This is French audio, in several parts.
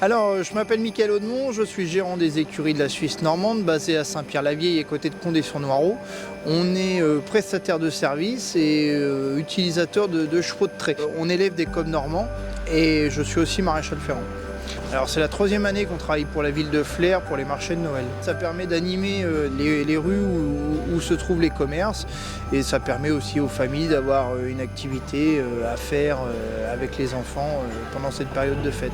Alors, je m'appelle Mickaël Audemont, je suis gérant des écuries de la Suisse normande, basée à Saint-Pierre-la-Vieille, à côté de Condé-sur-Noireau. On est prestataire de services et utilisateur de chevaux de trait. On élève des coqs normands et je suis aussi maréchal ferrant. Alors c'est la 3e année qu'on travaille pour la ville de Flers pour les marchés de Noël. Ça permet d'animer les rues où se trouvent les commerces et ça permet aussi aux familles d'avoir une activité à faire avec les enfants pendant cette période de fête.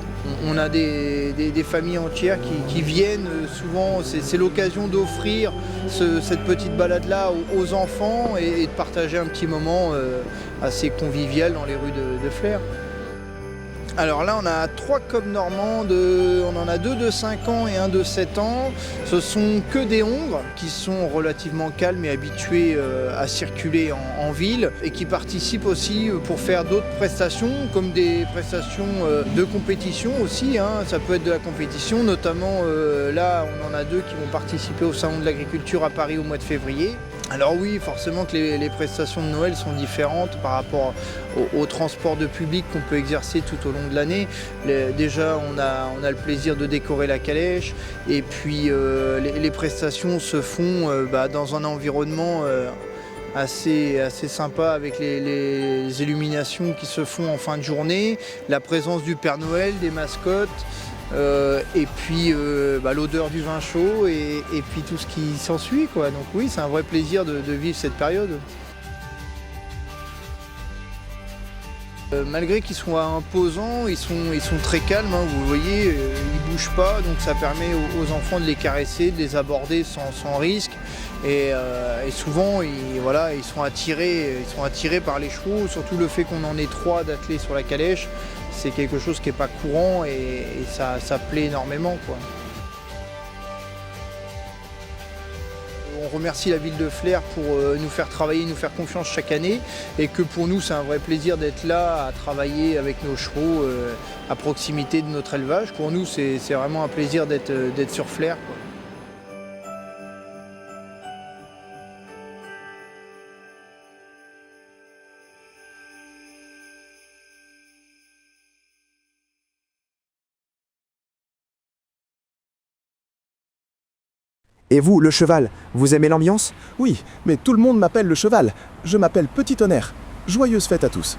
On a des familles entières qui viennent souvent, c'est l'occasion d'offrir cette petite balade-là aux enfants et de partager un petit moment assez convivial dans les rues de Flers. Alors là, on a 3 coqs normands, on en a 2 de 5 ans et 1 de 7 ans. Ce sont que des hongres qui sont relativement calmes et habitués à circuler en ville et qui participent aussi pour faire d'autres prestations, comme des prestations de compétition aussi. Ça peut être de la compétition, notamment là, on en a 2 qui vont participer au Salon de l'Agriculture à Paris au mois de février. Alors oui, forcément que les prestations de Noël sont différentes par rapport au transport de public qu'on peut exercer tout au long de l'année. Déjà, on a le plaisir de décorer la calèche et puis les prestations se font dans un environnement assez sympa avec les illuminations qui se font en fin de journée, la présence du Père Noël, des mascottes. Et puis l'odeur du vin chaud et puis tout ce qui s'ensuit, quoi. Donc oui, c'est un vrai plaisir de vivre cette période. Malgré qu'ils soient imposants, ils sont très calmes, vous voyez, ils bougent pas, donc ça permet aux enfants de les caresser, de les aborder sans risque. Et souvent, ils sont attirés par les chevaux, surtout le fait qu'on en ait 3 d'attelés sur la calèche, c'est quelque chose qui n'est pas courant et ça plaît énormément, quoi. On remercie la ville de Flers pour nous faire travailler, nous faire confiance chaque année et que pour nous c'est un vrai plaisir d'être là à travailler avec nos chevaux à proximité de notre élevage. Pour nous c'est vraiment un plaisir d'être sur Flers, quoi. Et vous, le cheval, vous aimez l'ambiance? Oui, mais tout le monde m'appelle le cheval. Je m'appelle Petit Tonnerre. Joyeuse fête à tous.